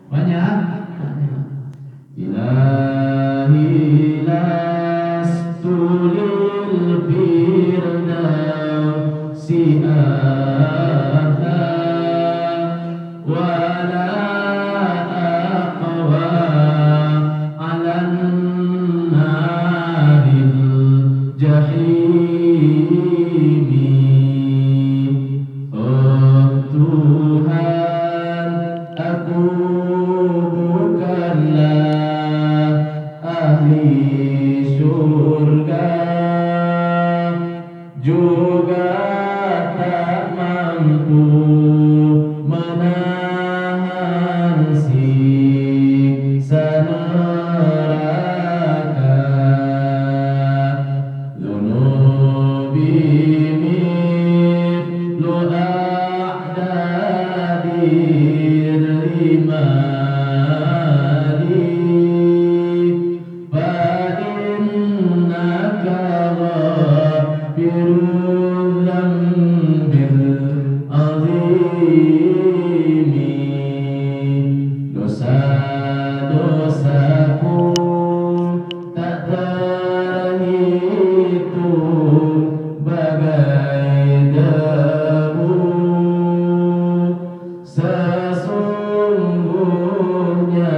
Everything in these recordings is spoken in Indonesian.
Banyak. Ilahi lastu lil firdausi ahla wala aqwa alan naril jahimi. Oh Tuhan, aku bukanlah ahli surga, juga tak mampu menahan siksa neraka. Dhunubi mithlu a'dadir limali fa innaka ghafirul dzambil azimi. Dosa-dosaku tak terhitung bagai debu. Sesungguhnya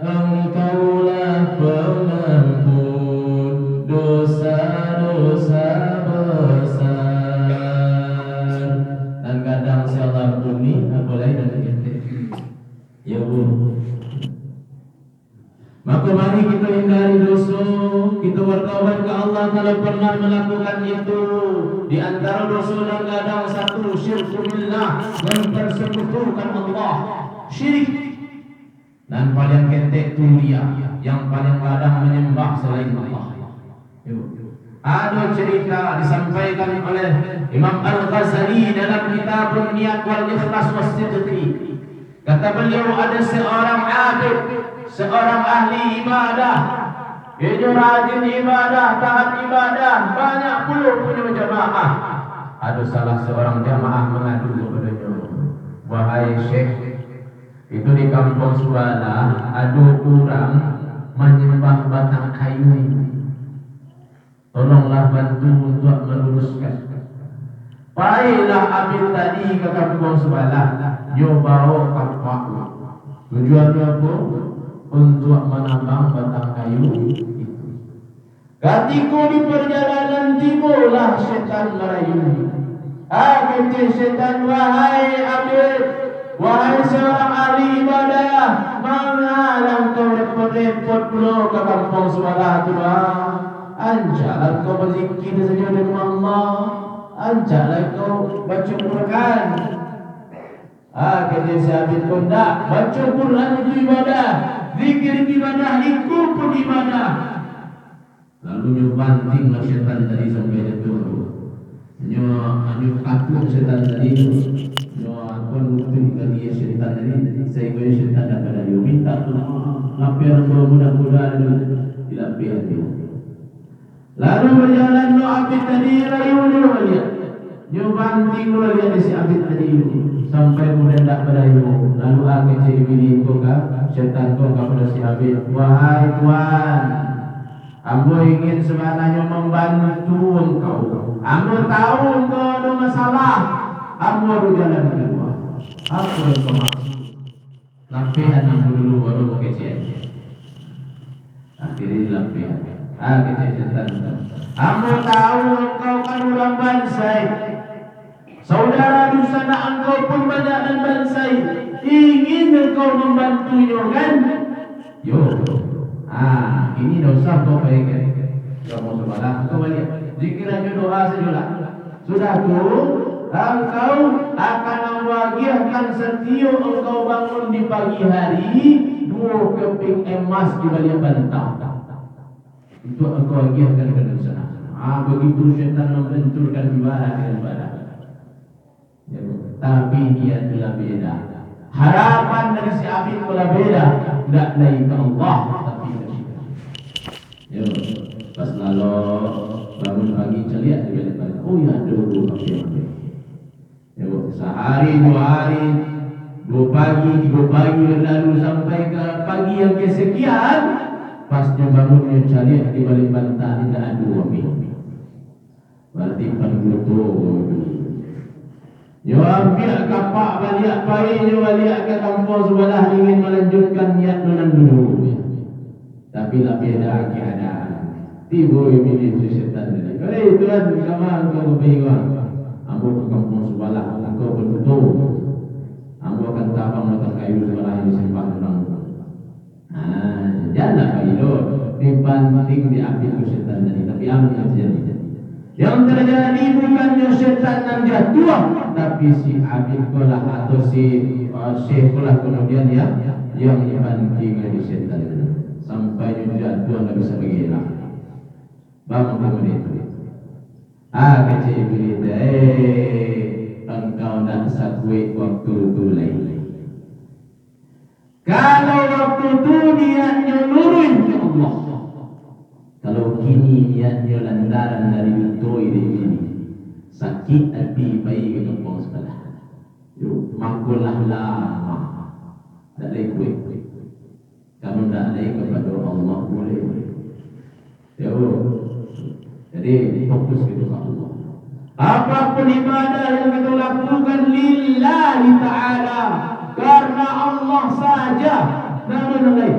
Engkaulah pengampun dosa-dosa besar. Dan kadang sialah bumi boleh dan kita. Ya Bu. Maka mari kita hindari dosa, kita bertaubat ke Allah kalau pernah melakukan itu. Di antara dosa dan kadang satu syirku billah, mempersekutukan Allah, syirik. Dan paling ketek itu dia yang paling kadang menyembah selain Allah. Ada cerita disampaikan oleh Imam Al-Ghazali dalam kitab Niat wal Ikhlas was Sidqi. Kata beliau, ada seorang abid, seorang ahli ibadah, dia rajin ibadah, taat ibadah, banyak puluh punya jamaah. Ada salah seorang jamaah mengadu kepadanya, wahai Syekh, itu di kampung Subala ada orang menyembah batang kayu ini. Tolonglah bantu untuk meluruskan. Baiklah abid tadi ke kampung Subala, dia bawa kapal. Tujuannya apa? Untuk menambang batang kayu itu. Ketika di perjalanan timbullah setan merayu. Kata setan, wahai abid, wahai seorang ahli ibadah, mengalah kau repot-repot pula ke kampung Subala tu anjalah kau berzikir saja dengan Allah, anjalah kau baca Quran. Kata si abid pun tak, baca Quran itu ibadah, zikir ibadah, ikut pun ibadah. Lalu nyobantinglah setan tadi sampai jatuh. Nyo kapung setan tadi, nyo akon bukti kali setan tadi. Saya kaya setan dapat dia minta tu, apa yang mudah-mudahan dilapikan dia. Lalu berjalan no abid tadi rayu dia. Nyo banting dia di si abid tadi sampai kemudian tak berayu. Lalu akhir si bini ko ka setan ko kepada si abid, wahai tuan, ambo ingin sebenarnya membantu engkau. Ambo tahu engkau ada masalah. Ambo ada jalan kedua. Apa yang kau maksud? Lampihan ambo dulu baru mau kecil. Akhirnya lampihan. Kecil setan. Ambo tahu engkau kan orang bansai. Saudara di sana engkau pun banyak dan bansai. Ingin engkau membantunya kan? Yo. Ini dosa kau baik. Kamu semalam kau balik. Zikir aja doa sajalah. Sudah tu, engkau akan membahagiakan setiap engkau bangun di pagi hari 2 keping emas di balik bantal. Itu engkau bahagiakan ke sana. Begitu syaitan membenturkan ibadah. Ya, tapi dia telah beda. Harapan dari si abid telah beda. Tidak dari Allah, tapi dari kita. Ya, pas lalu bangun pagi celiak di balik bantal. Oh ya, ada 2 keping. Ya, sehari 2 hari, 2 pagi 3 pagi berlalu yang kesekian, pas bangunnya cari di balik bantal tidak ada wami. Berarti pengutu. Yo ambil kapak balik pai yo balik ke kampung sebelah ingin melanjutkan niat menan dulu. Tapi lah beda keadaan. Tiba iblis syaitan tadi. Hei tuan, kamu kau bingung. Ambo ke kampung sebelah, engkau bertutur. Ambo akan tabang motor kayu sebelah yang disimpan orang. Jangan kayu. Penting diambil ke syaitan tadi. Tapi apa yang terjadi? Yang terjadi bukannya syaitan yang jatuh, tapi si Abid kolah atau si Syekh kolah kemudian yang dibanting oleh syaitan. Sampai jatuh tidak bisa bergerak. Bangun kemudian itu. Kecil iblis, engkau nak sakwe waktu tu lain. Kalau waktu tu niatnya nurun ke Allah. Kalau kini niatnya lantaran dari utoi ini, sakit hati bayi ke kampung sebelah. Makulah lama, tak boleh. Kamu tak boleh kepada Allah boleh. Jadi fokus kita ke Allah. Apapun ibadah yang kita lakukan lillahi ta'ala, karena Allah saja, namun lain.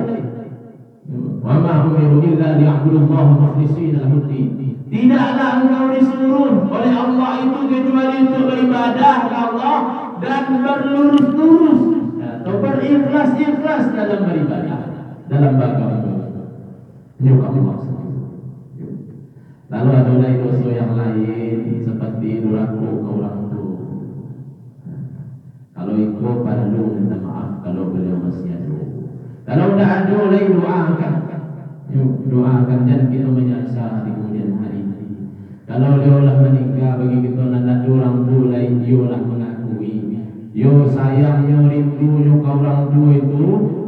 Wa ma umiru illa liya'budullaha mukhlishina lahu-d-din. Tidaklah engkau disuruh oleh Allah itu kecuali untuk beribadah kepada Allah dan berlurus-lurus atau berikhlas-ikhlas dalam beribadah, dalam beragama. Nyuka Allah. Lalu ada lagi dosa yang lain seperti duraku ke orang tua. Kalau ikut perlu minta maaf kalau beliau masih ada. Kalau tidak ada lagi doakan dan kita menyasar di kemudian hari. Kalau dia lah menikah bagi kita nak orang tua lain dia lah mengakui. Yo sayang yo rindu yo ke orang tua itu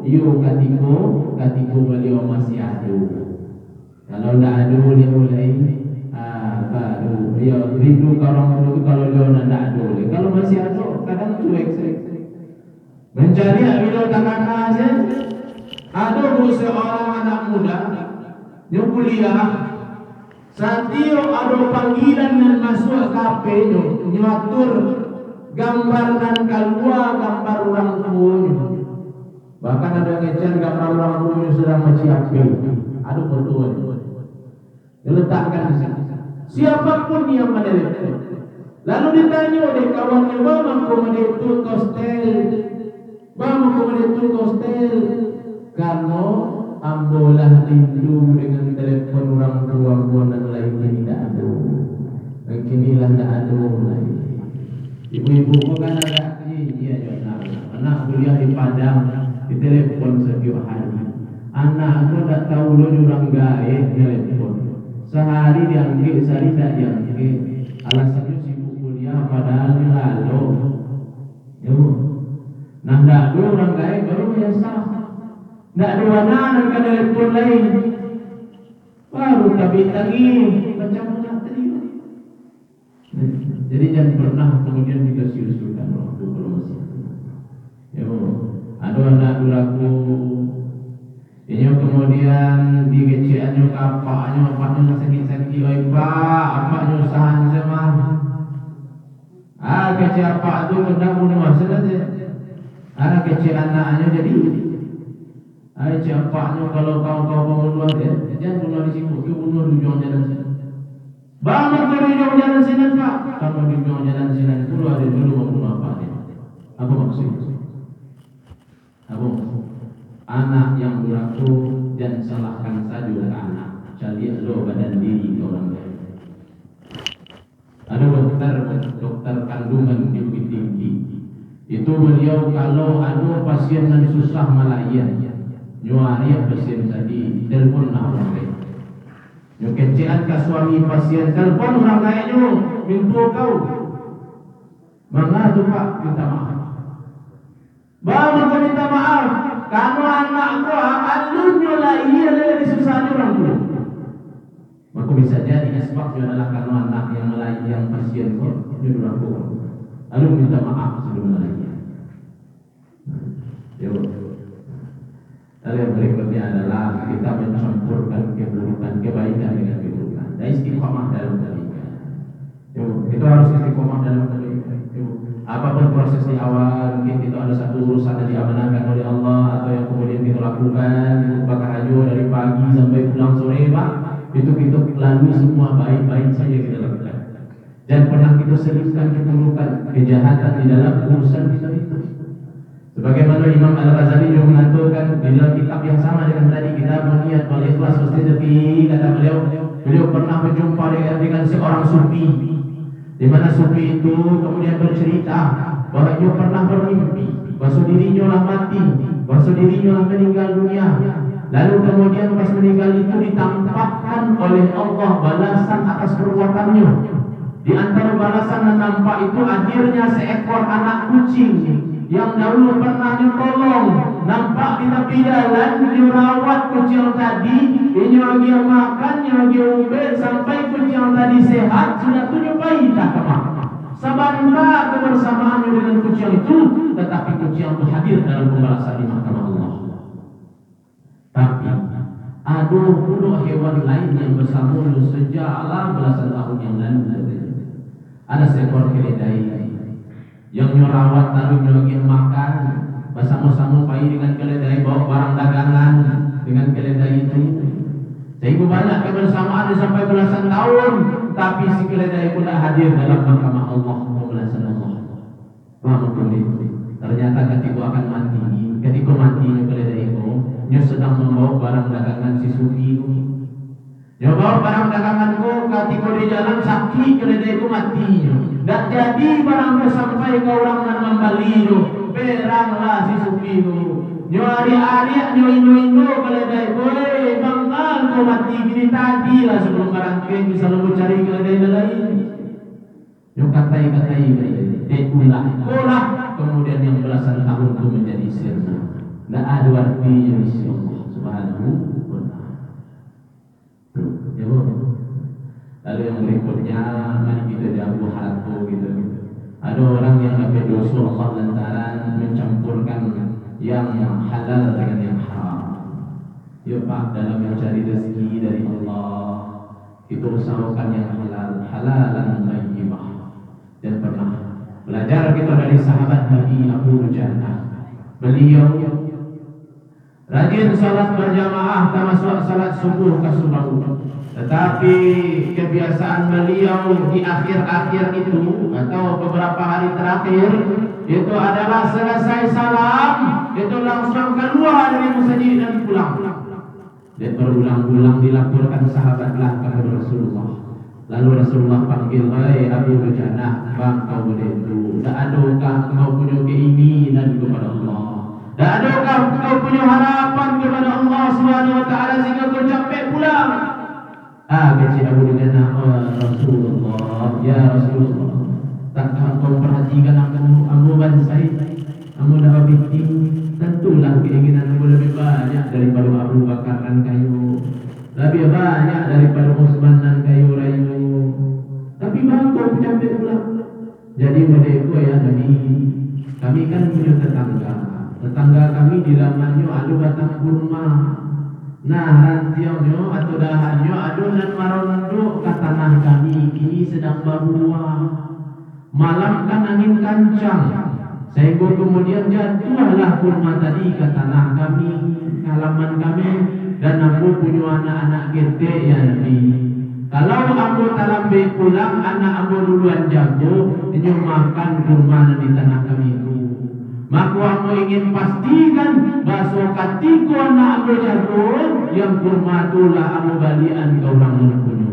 yo katiko beliau masih ada. Kalau tidak ada dia boleh baru dia rindu ke orang tua itu kalau dia tidak ada. Kalau masih ada kadang cuek. Mencari bila tangan saja. Ada seorang anak muda yang kuliah. Satio ada panggilan dan masuk KP nyatur gambar dan keluar gambar orang tuanya. Bahkan ada ngecer gambar orang tuanya sedang mencapai. Ada foto. Diletakkan di sana. Siapapun yang menelepon. Lalu ditanya oleh kawannya, "Bang, kemudian itu kostel. Bang, kemudian itu kostel." Karena ambolah rindu dengan telepon orang tua dan lainnya tidak ada. Beginilah tidak ada lagi. Ibu-ibu bukan ada. Iya, anak kuliah di Padang, di telepon setiap hari. Anak aku tak tahu lo orang gaib telepon. Sehari diambil, sehari tak diambil. Alasannya sibuk kuliah padahal lalu. Nah, tak ada orang gaib baru biasa. Tak ada warna dan telepon lain. Baru tapi lagi macam mana tadi. Jadi jangan pernah kemudian dikasih usulkan waktu kalau masih. Ada anak duraku. Ini kemudian digeciannya kapaknya, apaknya sakit-sakit, oi pak, apaknya usahaan sama. Kecil apa tu hendak bunuh saja. Ada kecil anaknya jadi. Kecil apaknya kalau kau bunuh dia, jangan bunuh di sini, tu bunuh di ujung jalan sini. Bangun ke ujung jalan sini pak. Kalau di ujung jalan sini dulu ada dulu membunuh apa dia? Apa maksud? Anak yang beraku dan salahkan saja ke anak. Cari lo badan diri orang lain. Ada dokter kandungan di Bukit Tinggi. Itu beliau kalau ada pasien yang susah malayan, nyuari pasien tadi telpon orang lain. Nyukecian ke suami pasien telpon orang lain minta kau. Mengadu pak minta maaf. Baru kau minta maaf. Kamu anak gua, alunnya lah iya dari susahnya orang tua. Maka bisa jadi sebabnya adalah karena anak yang melayani yang pasien kau itu orang tua. Lalu minta maaf sebelum melayani. Lalu yang berikutnya adalah kita mencampurkan keburukan kebaikan dengan keburukan. Dan istiqomah dalam kebaikan. Itu harus istiqomah dalam kebaikan. Apapun proses di awal, mungkin itu ada satu urusan yang diamanahkan oleh Allah atau yang kemudian kita lakukan, bakar ajo dari pagi sampai pulang sore, Pak. Itu kita lalui semua baik-baik saja kita lakukan. Dan pernah kita selipkan keburukan, kejahatan di dalam urusan kita itu. Sebagaimana Imam Al-Ghazali juga mengaturkan di dalam kitab yang sama dengan tadi, kita Niat wal Ikhlas Mustaqim, kata beliau pernah berjumpa dengan seorang sufi, di mana sufi itu kemudian bercerita bahwa dia pernah bermimpi bahwa dirinya lah mati, bahwa dirinya lah meninggal dunia. Lalu kemudian pas meninggal itu ditampakkan oleh Allah balasan atas perbuatannya. Di antara balasan yang nampak itu akhirnya seekor anak kucing yang dahulu pernah ditolong nampak di tepi jalan, dirawat kucing tadi, ini lagi makan, ini lagi ubed sampai kucing tadi sehat, sudah tunjukai dah kemak. Sebentar kebersamaan dengan kucing itu, tetapi kucing itu hadir dalam pembalasan di mahkamah Allah. Tapi ada puluh hewan lain yang bersama sejak belasan tahun yang lalu. Ada seekor keledai yang nyorawat taruh lagi makan, bersama-sama pergi dengan keledai bawa barang dagangan dengan keledai itu. Sehingga banyak kebersamaan sampai belasan tahun, tapi si keledai pun tidak hadir dalam mahkamah Allah, pembalasan Allah. Paham kemudian? Ternyata ketika akan mati, ketika mati keledai itu, dia sedang membawa barang dagangan si sufi itu. Dia bawa barang daganganku, ketika di jalan sakit keledai itu mati. Tak jadi barang sampai ke orang yang membeli itu, peranglah si sufi itu. Dia hari-hari, dia indo-indo keledai, boleh bangkal kau mati gini tadi lah sebelum barang kau bisa lu cari keledai lain. Dia katai-katai ulah, kemudian yang belasan tahun itu menjadi sirna. Tak ada artinya isi Allah Subhanahu wa ta'ala. Lalu yang berikutnya, mari kita jauh harap gitu. Ada orang yang pakai dosa Allah lantaran mencampurkan yang halal dengan yang haram. Ya Pak, dalam mencari rezeki dari Allah, kita usahakan yang halalan thayyibah. Dan pernah belajar kita dari sahabat Nabi Abu Dujana. Beliau rajin salat berjamaah termasuk salat subuh ke subuh. Tetapi kebiasaan beliau di akhir-akhir itu atau beberapa hari terakhir itu adalah selesai salam itu langsung keluar dari masjid dan pulang. Dan berulang-ulang dilaporkan sahabatlah kepada Rasulullah. Lalu Rasulullah panggil, "Hai Abu Dujana, bang kau boleh itu? Tak adakah kau punya keinginan kepada Allah? Tak adakah kau punya harapan kepada Allah Subhanahu wa ta'ala sehingga kau capek pulang?" Kecil Abu Dujana, Rasulullah, ya Rasulullah, takkah kau perhatikan aku bansai, aku dah binti, tentulah keinginan aku lebih banyak daripada Abu Bakar dan kayu, lebih banyak daripada Utsman dan kayu rayu. Tapi bang kau capek pulang. Jadi mereka ya Nabi, kami kan punya tetangga kami di dalamnya ada batang kurma. Nah rantiannya atau dahannya ada dan marondok ke tanah kami kini sedang berbuah. Malam kan angin kencang, sehingga kemudian jatuhlah kurma tadi ke tanah kami, halaman kami, dan aku punya anak-anak gede ya Nabi. Kalau aku talambe pulang, anak aku duluan jago, dia makan kurma di tanah kami itu. Maka aku ingin pastikan bahwa ketika anak aku jago, yang kurma itulah aku balian ke orang yang punya.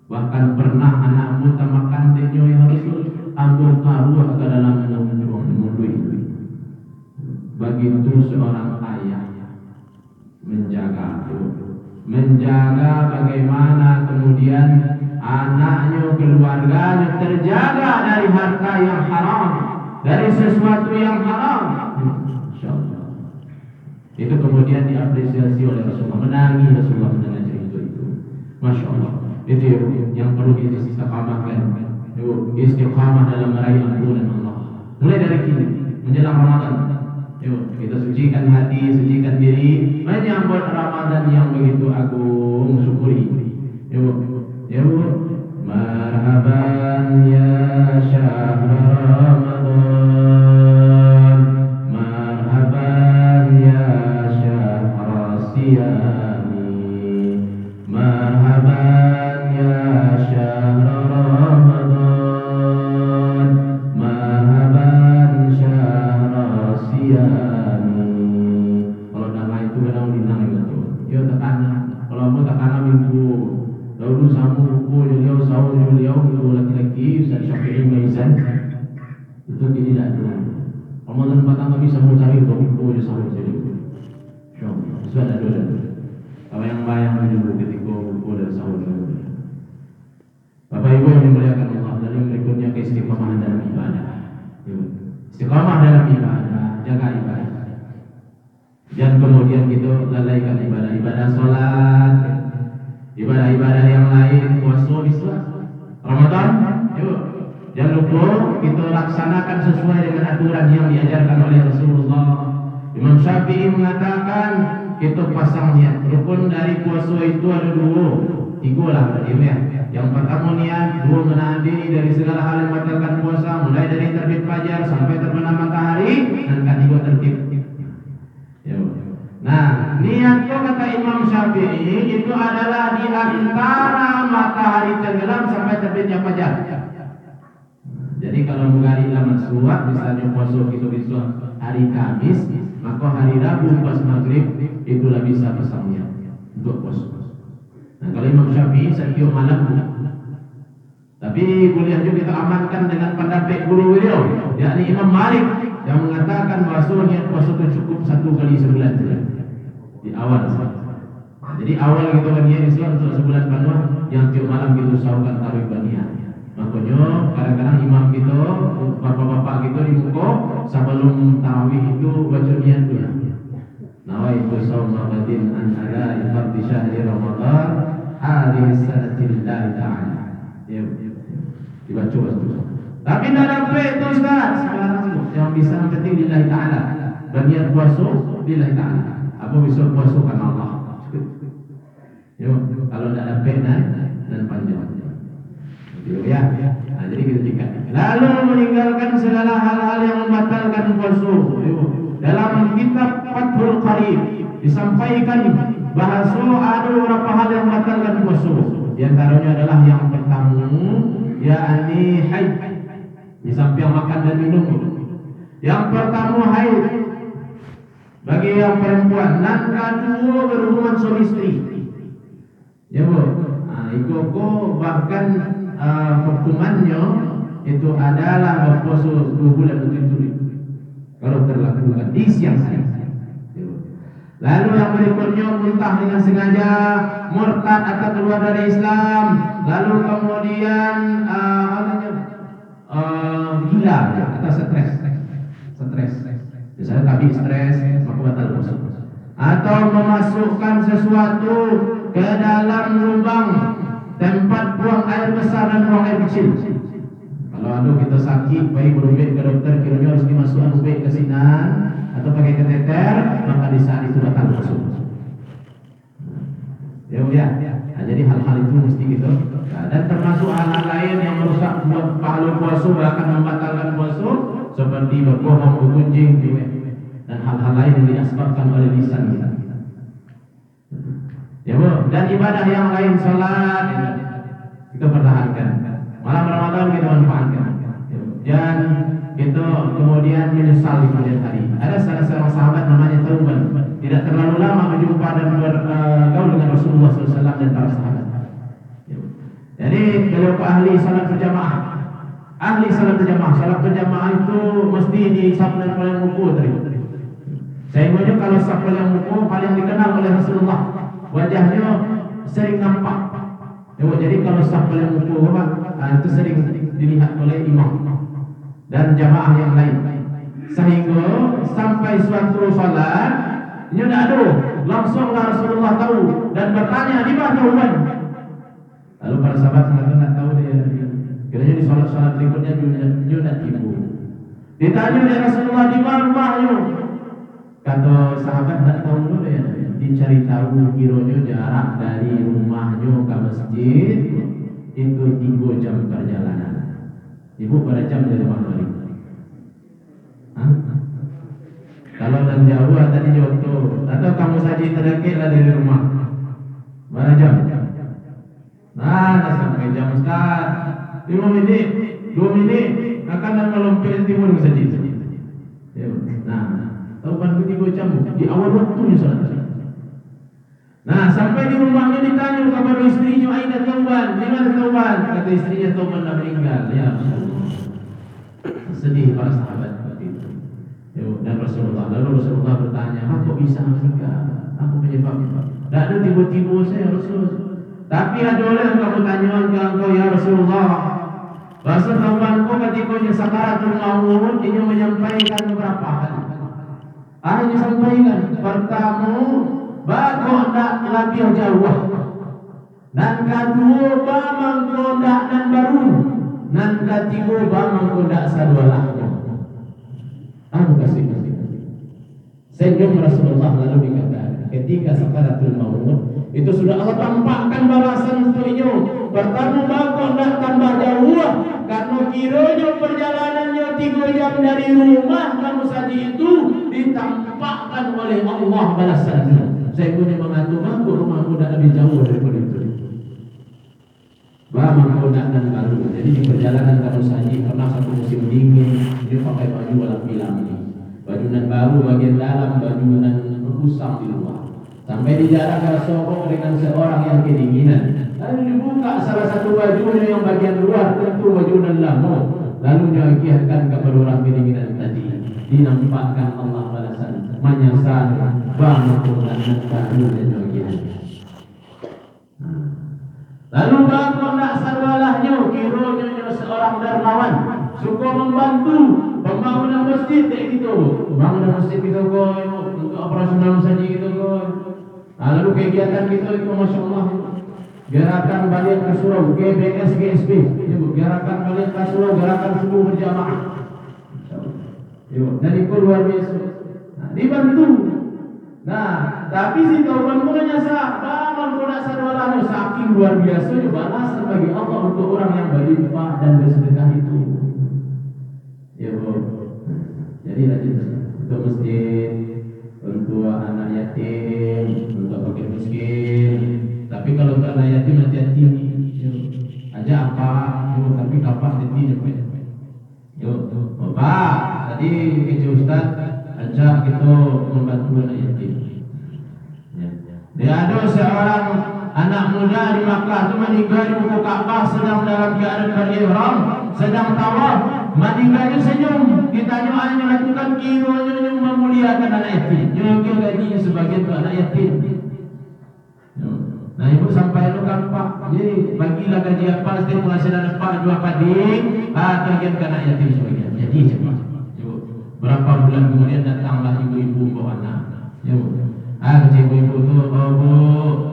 Bahkan pernah anakmu tak makan dia yang harus ambil taruh ke dalam mulut itu. Begitu seorang ayah menjaga bagaimana kemudian anaknya, keluarganya terjaga dari harta yang haram, dari sesuatu yang haram. Insyaallah. Itu kemudian diapresiasi oleh Rasulullah, menangis Rasulullah mendengar cerita itu. Masya Allah. Itu yang perlu kita istiqamahkan. Istiqamah dalam meraih ampunan Allah. Mulai dari kini menjelang Ramadan. Yuk, kita sucikan hati, sucikan diri, menyambut Ramadan yang begitu agung, syukuri. Yuk, yuk. Marhaban ya syahr Ramadan, marhaban ya syahr siyami, marhaban ya syahr Ramadan, marhaban syahr siyami. Kalau nama itu kadang dinang itu. Yo tekanan. Kalau mau tekanan minggu. Dahulu samu buku beliau sahur beliau itu laki-laki Ustaz Syafi'i Maizan itu gini dah dulu. Ramadan batang kami sama cari buku je sahur jadi. Insyaallah sudah ada dulu. Apa yang bayang dulu ketika buku dan sahur dulu. Bapak Ibu yang dimuliakan Allah, dalam berikutnya keistiqomahan dalam ibadah. Istiqamah dalam ibadah, jaga ibadah. Dan kemudian kita lalaikan ibadah salat, ibadah-ibadah yang lain, puasa Islam, Ramadan. Yuk, jangan lupa kita laksanakan sesuai dengan aturan yang diajarkan oleh Rasulullah. Imam Syafi'i mengatakan kita pasang niat. Rukun dari puasa itu ada tiga lah berarti ya. Yang pertama niat, dua menahan diri dari segala hal yang membatalkan puasa, mulai dari terbit fajar sampai terbenam matahari, dan ketiga tertib. Nah, niat itu kata Imam Syafi'i itu adalah di antara matahari tenggelam sampai terbitnya fajar. Jadi kalau hari lama suat, misalnya puasa kita bisa hari Kamis, maka hari Rabu pas maghrib itulah bisa pasang niat untuk puasa. Nah, kalau Imam Syafi'i setiap malam. Tapi boleh juga kita amankan dengan pendapat guru beliau, yakni Imam Malik yang mengatakan bahwa niat puasa itu cukup 1 kali sebulan di awal. Nah, jadi awal kita niat Islam untuk sebulan penuh, yang tiap malam kita sahurkan tarawih niat. Makanya kadang-kadang imam kita, bapak-bapak kita di muka sebelum tarawih itu baca niat dulu. Nawaitu shauma ghadin an ada fardhi syahri Ramadan hadhihi sanatillahi ta'ala. Ya, dibaca itu. Tapi tidak dapat itu Ustaz. Sekarang yang bisa penting lillahi ta'ala. Berniat puasa lillahi ta'ala. Apa bisa puasa karena Allah. Yuk, kalau tidak dapat dan panjang. Ya. Nah, jadi kita tingkat. Lalu meninggalkan segala hal-hal yang membatalkan puasa. Dalam kitab Fathul Qarib disampaikan bahasa ada beberapa hal yang membatalkan puasa. Di antaranya adalah yang pertama, yakni haid. Di samping makan dan minum. Yang pertama haid bagi yang perempuan, dan kedua berhubungan suami istri. Ya bu, nah, itu bahkan hukumannya itu adalah berpuasa 2 bulan berturut-turut kalau terlakukan di siang hari. Lalu yang berikutnya muntah dengan sengaja, murtad atau keluar dari Islam, lalu kemudian gila atau stres. Misalnya tadi stres, maka batal puasa. Atau memasukkan sesuatu ke dalam lubang tempat buang air besar dan buang air kecil. Kalau ada kita sakit, baik berobat ke dokter, kiranya harus dimasukkan obat ke sinan atau pakai kateter, maka di saat itu batal masuk. Ya. Nah, jadi hal-hal itu mesti gitu. Nah, dan termasuk hal-hal lain yang merusak pahala puasa, bahkan membatalkan puasa, seperti berbohong, bergunjing, dan hal-hal lain yang disebabkan oleh lisan kita. Ya bu, dan ibadah yang lain, salat kita pertahankan. Malam Ramadan kita manfaatkan. Dan kita kemudian menyesal di kemudian hari. Ada salah seorang sahabat namanya Thauban, tidak terlalu lama berjumpa dan bergaul dengan Rasulullah SAW dan para sahabat. Jadi beliau ahli salat berjamaah. Salat berjamaah itu mesti di saf yang paling ruku tadi. Sehingga kalau saf yang ruku paling dikenal oleh Rasulullah, wajahnya sering nampak. Jadi kalau saf yang ruku itu sering dilihat oleh imam dan jamaah yang lain. Sehingga sampai suatu salat, ini tidak ada, langsunglah Rasulullah tahu dan bertanya, di mana Uban? Lalu para sahabat mengatakan tak tahu dia. Kiranya di salat berikutnya dia tidak timbul. Ditanya oleh Rasulullah, di mana rumahnya? Kata sahabat tak tahu dulu ya, dicari tahu kiranya jarak dari rumahnya ke masjid itu 3 jam perjalanan. Ibu berapa jam dari rumah balik? Hah? Kalau dan jauh tadi jawab tuh, atau kamu saja terdekat lah dari rumah. Berapa jam? Nah, sampai jam Ustaz 5 menit, 2 menit akan melompat timur saja. Nah, tahukan ke 3 jam di awal waktunya salat. Nah, sampai di rumahnya ditanya kepada istrinya, "Aina Tauban? Di mana Tauban?" Kata istrinya, "Tauban dah meninggal." Ya, sedih para sahabat waktu itu. Dan lalu Rasulullah bertanya, "Kok bisa meninggal? Apa penyebabnya?" "Tidak ada tiba-tiba saya Rasul. Tapi ada orang kamu tanyakan ke engkau ya Rasulullah. Bahasa Taubanku ketikanya sakaratul maut ini menyampaikan beberapa hal. Hanya sampaikan pertama, bago ndak lebih jauh. Dan kedua, bamang kondak dan baru. Dan ketiga, bamang kondak sadwalahnya. Aku kasih. Senyum Rasulullah lalu dikatakan, ketika sakaratul maut itu sudah Allah tampakkan balasan untuknya. Pertama, bago ndak tambah jauh. Karena kiranya perjalanannya 3 jam dari rumah kamu saja itu ditampakkan oleh Allah balasannya. Saya punya mengatur mampu rumahmu tidak lebih jauh daripada itu. Bama kodak dan baru. Jadi di perjalanan kamu saja pernah satu musim dingin dia pakai baju balap bilang ini. Baju nan baru bagian dalam, baju nan usang di luar. Sampai di jarak bersokok dengan seorang yang kedinginan. Lalu dibuka salah satu bajunya yang bagian luar, tentu baju nan lama. Lalu diakiatkan kepada orang kedinginan tadi. Dinampakkan Allah balasan menyasar bama kodak dan baru dan bagian. Lalu bangkot nak sarwalahnya kiranya seorang dermawan suka membantu pembangunan masjid gitu. Pembangunan masjid gitu kok untuk operasional saja gitu kok. Lalu kegiatan kita itu Masya Allah, gerakan balik ke surau GBS GSB, gerakan balik ke surau, gerakan subuh berjamaah. Dan itu luar biasa. Nah, dibantu. Nah, tapi si Tauban pun nyasa, bang kodak sarwalahnya saking luar biasa balasan bagi Allah untuk orang yang berlimpah dan bersedekah itu. Ya Bu. Jadi rajin untuk masjid, untuk anak yatim, untuk fakir miskin. Tapi kalau untuk anak yatim hati-hati, aja apa, tapi kapak hati-hati. Yuk, Bapak, tadi kecil Ustaz ajak kita membantu anak yatim. Dia ada seorang anak muda di Makkah itu meninggal di muka Ka'bah sedang dalam keadaan berihram, sedang tawaf, meninggalnya senyum. Ditanya hanya lakukan kiranya memuliakan anak yatim. Dia gajinya sebagian untuk anak yatim. Nah ibu sampai lukan Pak, jadi bagilah gaji apa setiap penghasilan Pak jual padi, bagian ke anak yatim sebagian. Jadi cepat. Berapa bulan kemudian datanglah ibu-ibu bawa anak. Kecil ibu itu, oh Bu,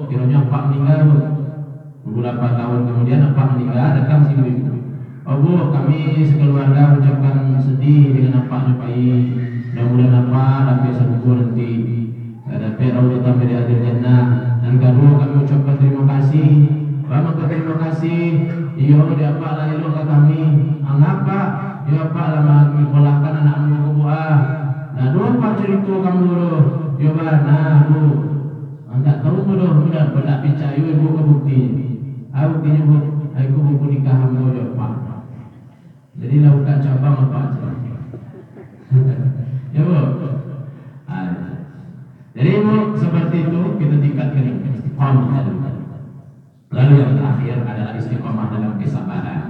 kiranya Pak meninggal Bu. Beberapa tahun kemudian Pak meninggal, datang si ibu. Oh Bu, kami sekeluarga ucapkan sedih dengan apa nyopai. Mudah-mudahan apa dapat sembuh nanti. Dapat Allah tambah di akhir jannah. Dan kedua kami ucapkan terima kasih. Maka terima kasih. Iya dia apa lah elok ke kami. Angapa? Ya Pak lama menyekolahkan anakmu ke buah. Nah dua Pak cerita kamu dulu. Ya Pak, nah Bu, tak tahu Bu dah, mudah tak percaya Ibu ke bukti. Buktinya Bu, aku buku nikah kamu ya Pak. Jadi lakukan cabang apa aja. Ya Bu. Jadi Bu, seperti itu kita tingkatkan istiqamah. Lalu yang terakhir adalah istiqamah dalam kesabaran.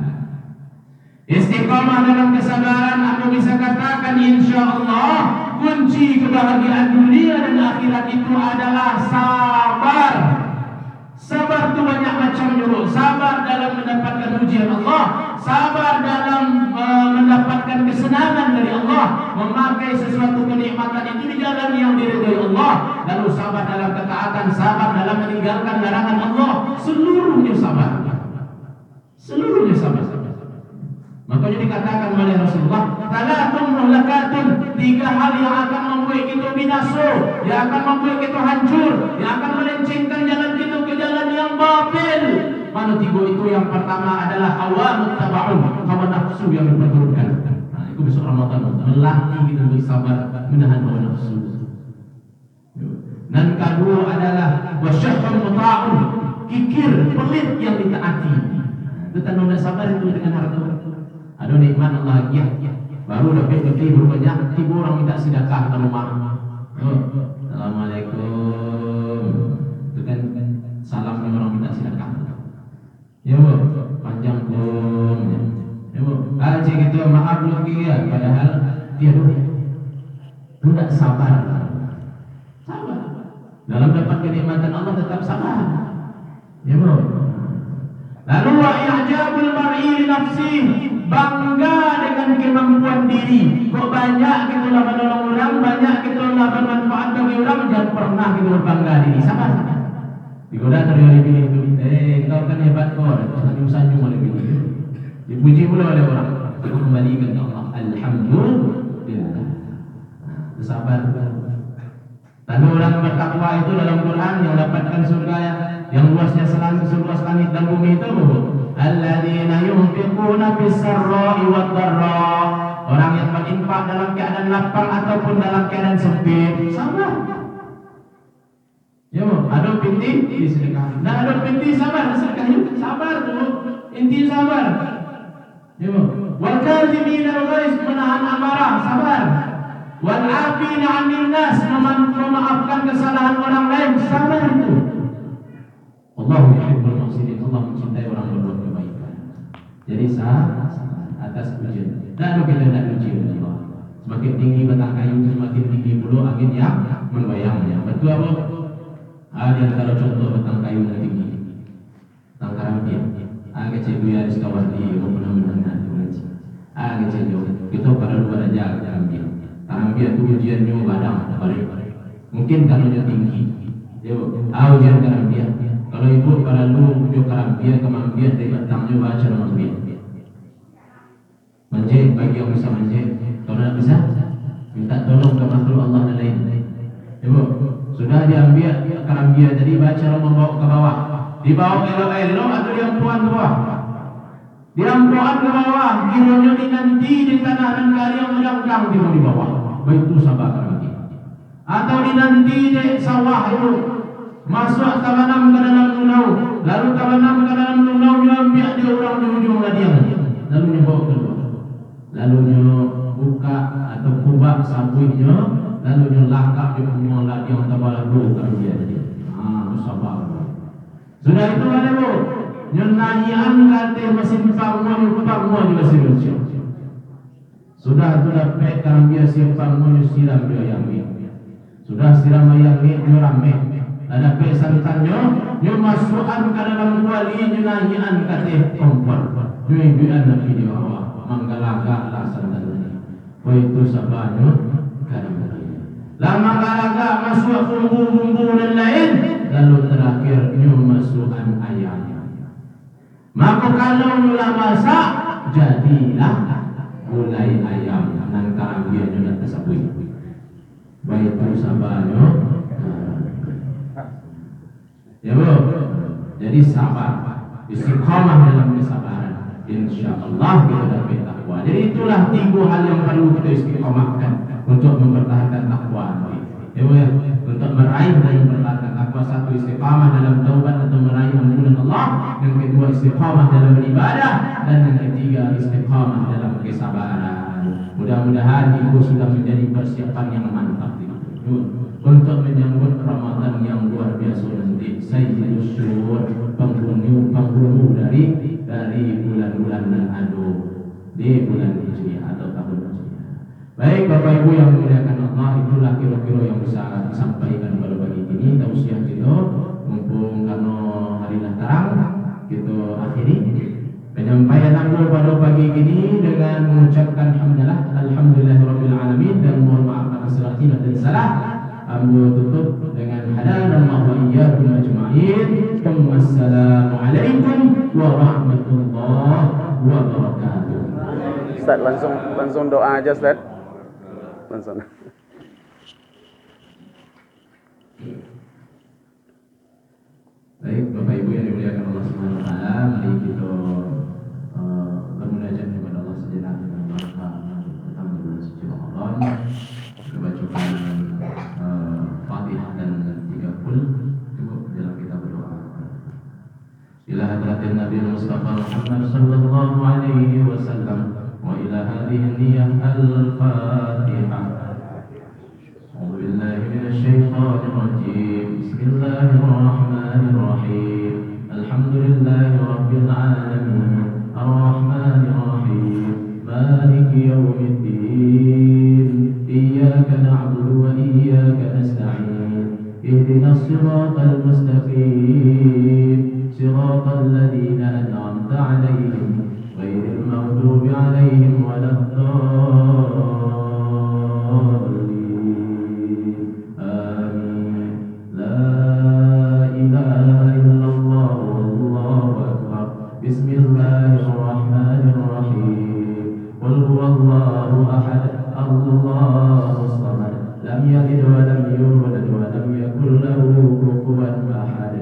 Istiqamah dalam kesabaran, aku bisa katakan insya Allah kunci kebahagiaan dunia dan akhirat itu adalah sabar. Sabar itu banyak macam dulu. Sabar dalam mendapatkan ujian Allah, sabar dalam mendapatkan kesenangan dari Allah, memakai sesuatu kenikmatan itu di jalan yang diridhai Allah. Lalu sabar dalam ketaatan, sabar dalam meninggalkan larangan Allah. Seluruhnya sabar. Seluruhnya sabar. Makanya dikatakan oleh Rasulullah, "Talatun muhlakatun." tiga hal yang akan membuat kita binasa, yang akan membuat kita hancur, yang akan melencengkan jalan kita ke jalan yang batil. Mana tiga itu? Yang pertama adalah hawa muttaba'un, hawa nafsu yang diperturutkan. Nah, itu besok Ramadan melatih kita untuk sabar menahan hawa nafsu. Dan kedua adalah wasyahun muta'un, kikir pelit yang ditaati. Itu tanda sabar itu dengan harta. Ada nikmat Allah ya, baru dapat lebih berbanyak, tiba orang minta sedekah ke rumah. Assalamualaikum. Itu kan salamnya orang minta sedekah. Ya bu, panjang pun. Ya bu, kalau gitu maaf lagi ya, padahal dia tidak sabar. Sabar. Dalam dapat kenikmatan Allah tetap sabar. Ya bu. Lalu wa i'jabul mar'i li nafsi, bangga dengan kemampuan diri. Kok banyak kita lah menolong orang, banyak kita lah bermanfaat bagi orang, jangan pernah kita berbangga diri. Sabar. Digoda terjadi pilih itu. Kau kan hebat kau. Sanjung-sanjung oleh pilih. Dipuji pula oleh orang. Aku kembalikan ke Allah. Alhamdulillah. Sabar. Lalu orang bertakwa itu dalam Quran yang dapatkan surga yang luasnya seluas langit dan bumi itu, alladzina yunfiquna fis-sarra'i wad-dharra, orang yang berinfak dalam keadaan lapang ataupun dalam keadaan sempit. Sabar. Ya, ada pinti disedekah. Nah, ada pinti sabar sedekah. Sabar dulu. Inti sabar. Ya, wal kazimin al-ghaiz, menahan amarah, sabar. Wal 'afina 'anil nas, memaafkan kesalahan orang lain, sabar itu. Allah yuhibbul muhsinin, Allah mencintai orang berbuat kebaikan. Jadi atas ujian. Dan kita nak uji Allah. Semakin tinggi batang kayu, semakin tinggi pula angin yang membayangnya. Betul apa? Ada kalau contoh batang kayu yang tinggi, batang karampian. Kecil biar sekawar di rumah menengah. Kecil kita pada luar aja karampian. Karampian tu ujiannya badang balik. Mungkin kalau dia tinggi, dia ujian karampian. Kalau ibu pada lu ujian karampian kemampian dari batangnya baca karampian. Manjat bagi yang bisa manjat. Kalau tak bisa, minta tolong ke makhluk Allah dan lain. Ibu, sudah diambil karampian tadi, baca membawa ke bawah. Dibawa elok-elok atau diampuan ke bawah. Diampuan ke bawah, kiranya dinanti di tanah dan kali yang menangkang di bawah. Begitu sabar karampian. Atau dinanti di sawah itu, masuk tabanam ke dalam lunau, lalu tabanam ke dalam lunau diambil di orang di ujung ladiang, lalu dibawa keluar. Lalu buka atau kubak sabunya, lalu lakak di semua ladiang tabala dulu karampian tadi. Sabar. Sudah itu ada bu, nyanyian kata mesin pangmo juga sirup. Sudah itu dapat karampian siap pangmo siram dia yang ni. Sudah siram yang ni rame. Ada pesantannya, nyu masukkan ke dalam kuali nyanyian kata kompor. Juian Nabi di bawah, manggalagak lah santan. Itu sabarnya karampian. Lama galagak masuk bumbu-bumbu dan lain, lalu terakhir masukkan ayam. Maka kalau mula masak, jadilah gulai ayam dan karampian juga tersebut. Baik itu sabarnya. Ya bu, jadi sabar, istiqamah dalam kesabaran. InsyaAllah kita dapat takwa. Jadi itulah tiga hal yang perlu kita istiqamahkan untuk mempertahankan takwa. Ya bu ya, untuk meraih dan mempertahankan takwa. Satu, istiqamah dalam taubat atau meraih ampunan Allah. Yang kedua, istiqamah dalam ibadah. Dan yang ketiga, istiqamah dalam kesabaran. Mudah-mudahan ibu sudah menjadi persiapan yang mantap untuk menyambut Ramadan yang luar biasa nanti. Sayyidus syuhur, penghulu dari bulan-bulan dan adu di bulan Hijriah atau tahun Hijriah. Baik Bapak Ibu yang dimuliakan Allah, itulah kira-kira yang bisa disampaikan pada pagi ini. Tausiah kita, mumpung karena hari dah terang, kita akhiri penyampaian aku pada pagi ini dengan mengucapkan alhamdulillahirabbil alamin, dan mohon maaf atas segala khilaf dan salah. Ambil tutup dengan hadanallahu wa iyyakum ajma'in. Wassalamualaikum warahmatullahi wabarakatuh. Ustaz langsung doa aja Ustaz. depan sana. Baik, Bapak Ibu yang dimuliakan Allah Subhanahu wa taala, mari kita bermunajat kepada Allah sejenak dengan berdoa tentang bulan suci Ramadan. Kita bacakan Fatihah dan 30 cukup dalam kita berdoa. Ila hadratin Nabi Mustafa Muhammad sallallahu alaihi wasallam wa ila hadhihi niyyah al-Fatihah. أعوذ بالله من الشيطان الرجيم بسم الله الرحمن الرحيم الحمد لله رب العالمين الرحمن الرحيم مالك يوم الدين إياك نعبد وإياك نستعين اهدنا الصراط المستقيم صراط الذين أنعمت عليهم غير المغضوب عليهم ولا الضالين. بسم الله الرحمن الرحيم قل هو الله أحد الله الصمد لم يلد ولم يولد ولم يكن له كفوا أحد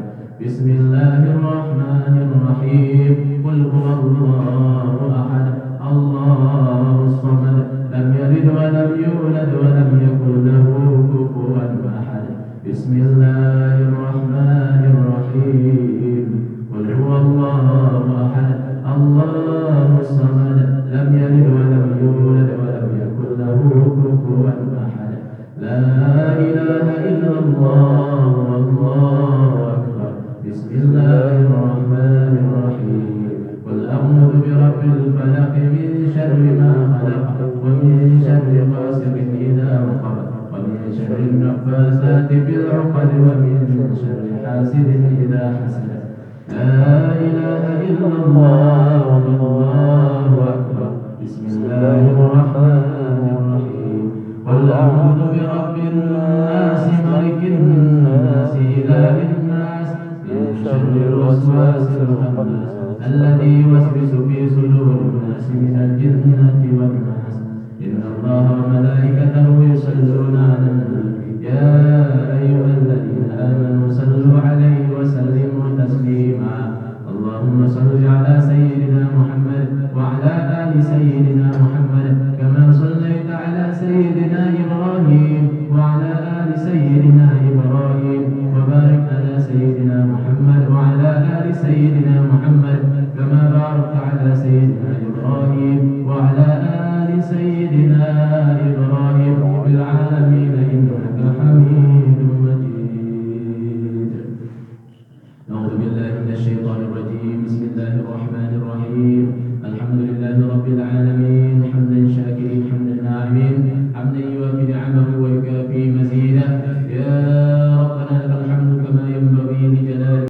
بسم الله الرحمن الرحيم قل هو الله أحد الله الصمد لم يلد ولم يولد ولم يكن له كفوا أحد بسم الله الرحمن الرحيم قل هو الله أحد الله الصمد لم يلد ولم يولد ولم يكن له كفوا أحد لا إله إلا الله والله أكبر بسم الله الرحمن الرحيم قل أعوذ برب الفلق من شر ما خلق ومن شر غاسق إذا وقب ومن شر النفاثات في العقد ومن شر حاسد إذا حسد لا إله إلا الله والله أكبر بسم الله الرحمن الرحيم قل أعوذ برب الناس ملك الناس إله الناس من شر الوسواس الخناس الذي يوسوس في صدور الناس من الجنة والناس إن الله وملائكته يصلون على النبي يا أيها الذين آمنوا صلوا عليه وسلموا تسليما اللهم صل على سيدنا محمد وعلى آل سيدنا محمد كما صليت على سيدنا إبراهيم وعلى آل سيدنا إبراهيم وبارك على سيدنا محمد وعلى آل سيدنا محمد كما باركت على سيدنا إبراهيم وعلى آل سيدنا إبراهيم في العالمين إنك حميد مجيد. أعوذ بالله من الشيطان الرجيم بسم الله الرحمن الرحيم الحمد لله رب العالمين